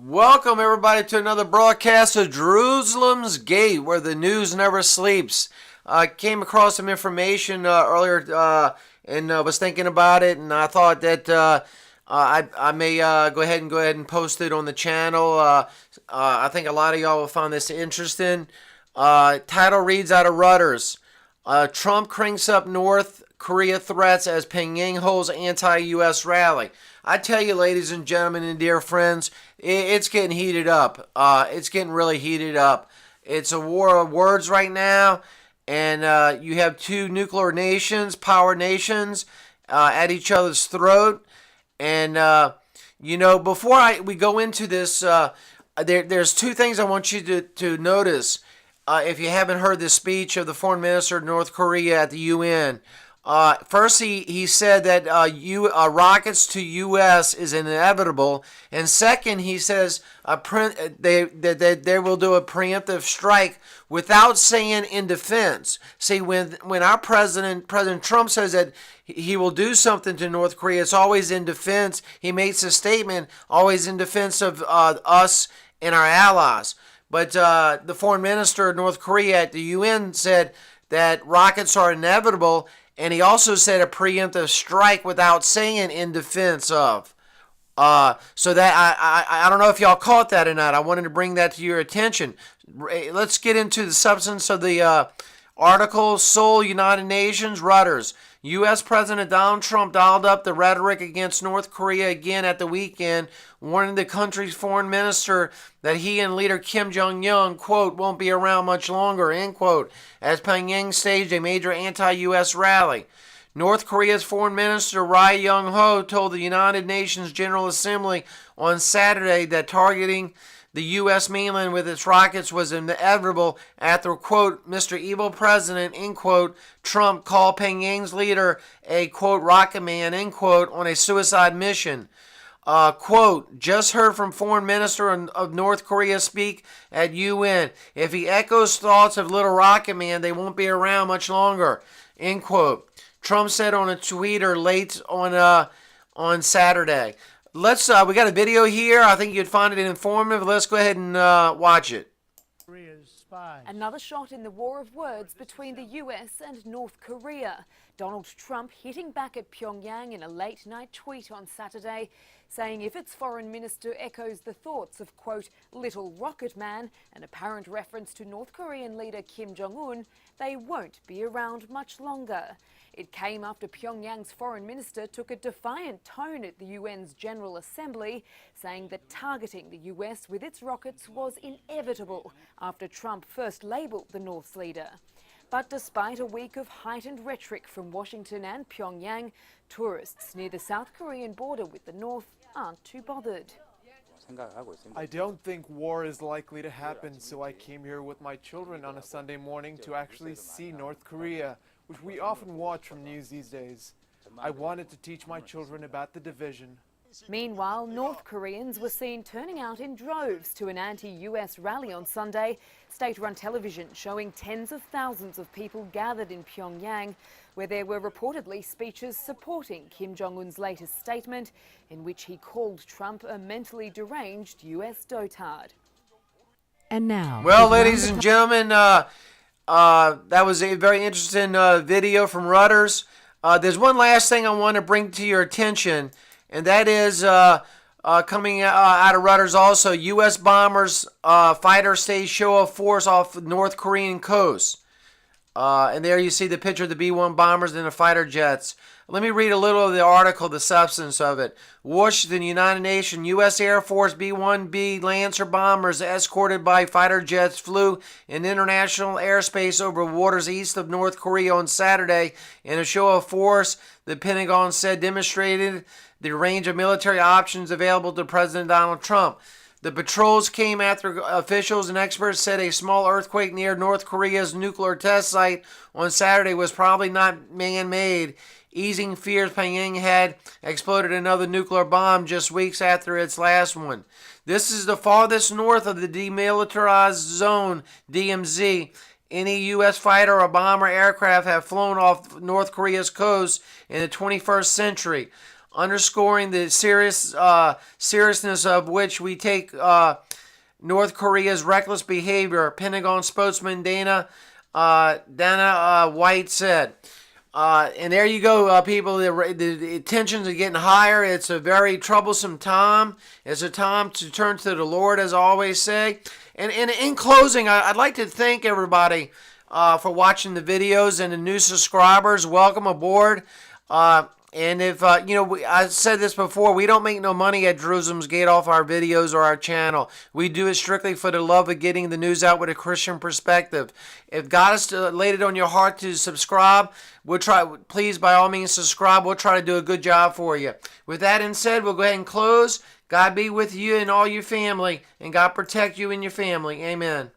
Welcome, everybody, to another broadcast of Jerusalem's Gate, where the news never sleeps. I came across some information earlier and was thinking about it, and I thought that I may go ahead and post it on the channel. I think a lot of y'all will find this interesting. Title reads out of Reuters. Trump cranks up North Korea threats as Pyongyang holds anti-U.S. rally. I tell you, ladies and gentlemen and dear friends, it's getting heated up. It's getting really heated up. It's a war of words right now, and you have two nuclear nations, power nations, at each other's throat. And, before we go into this, there's two things I want you to notice. If you haven't heard the speech of the foreign minister of North Korea at the UN, first he said that rockets to U.S. is inevitable, and second he says they will do a preemptive strike without saying in defense. See, when our President Trump says that he will do something to North Korea, it's always in defense. He makes a statement always in defense of us and our allies. But the foreign minister of North Korea at the UN said that rockets are inevitable, and he also said a preemptive strike without saying in defense of. So that I don't know if y'all caught that or not. I wanted to bring that to your attention. Let's get into the substance of the article. Seoul, United Nations, Reuters. U.S. President Donald Trump dialed up the rhetoric against North Korea again at the weekend, warning the country's foreign minister that he and leader Kim Jong-un, quote, won't be around much longer, end quote, as Pyongyang staged a major anti-U.S. rally. North Korea's foreign minister Ri Yong-ho told the United Nations General Assembly on Saturday that targeting the U.S. mainland with its rockets was inevitable after, quote, Mr. Evil President, end quote, Trump called Pyongyang's leader a, quote, rocket man, end quote, on a suicide mission. Quote, just heard from Foreign Minister of North Korea speak at UN. If he echoes thoughts of Little Rocket Man, they won't be around much longer, end quote. Trump said on a Twitter late on Saturday. We got a video here. I think you'd find it informative. Let's go ahead and watch it. Another shot in the war of words between the US and North Korea. Donald Trump hitting back at Pyongyang in a late-night tweet on Saturday, saying if its foreign minister echoes the thoughts of, quote, Little Rocket Man, an apparent reference to North Korean leader Kim Jong-un, they won't be around much longer. It came after Pyongyang's foreign minister took a defiant tone at the UN's General Assembly, saying that targeting the US with its rockets was inevitable after Trump first labelled the North's leader. But despite a week of heightened rhetoric from Washington and Pyongyang, tourists near the South Korean border with the North aren't too bothered. I don't think war is likely to happen, so I came here with my children on a Sunday morning to actually see North Korea, which we often watch from news these days. I wanted to teach my children about the division. Meanwhile, North Koreans were seen turning out in droves to an anti-US rally on Sunday. State-run television showing tens of thousands of people gathered in Pyongyang, where there were reportedly speeches supporting Kim Jong-un's latest statement, in which he called Trump a mentally deranged US dotard. And now, well, ladies and gentlemen, that was a very interesting video from Reuters. There's one last thing I want to bring to your attention, and that is coming out of Reuters also. U.S. bombers, fighter stage show of force off the North Korean coast. And there you see the picture of the B-1 bombers and the fighter jets. Let me read a little of the article, the substance of it. Washington, United Nations, U.S. Air Force B-1B Lancer bombers escorted by fighter jets flew in international airspace over waters east of North Korea on Saturday in a show of force, the Pentagon said, demonstrated the range of military options available to President Donald Trump. The patrols came after officials and experts said a small earthquake near North Korea's nuclear test site on Saturday was probably not man-made, easing fears Pyongyang had exploded another nuclear bomb just weeks after its last one. This is the farthest north of the demilitarized zone, DMZ. Any U.S. fighter or bomber aircraft have flown off North Korea's coast in the 21st century. underscoring the seriousness of which we take North Korea's reckless behavior, Pentagon spokesman Dana White said. And there you go, people. The tensions are getting higher. It's a very troublesome time. It's a time to turn to the Lord, as I always say. And in closing, I'd like to thank everybody for watching the videos, and the new subscribers. Welcome aboard. And if, I said this before, we don't make no money at Jerusalem's Gate off our videos or our channel. We do it strictly for the love of getting the news out with a Christian perspective. If God has laid it on your heart to subscribe, please, by all means, subscribe. We'll try to do a good job for you. With that being said, we'll go ahead and close. God be with you and all your family, and God protect you and your family. Amen.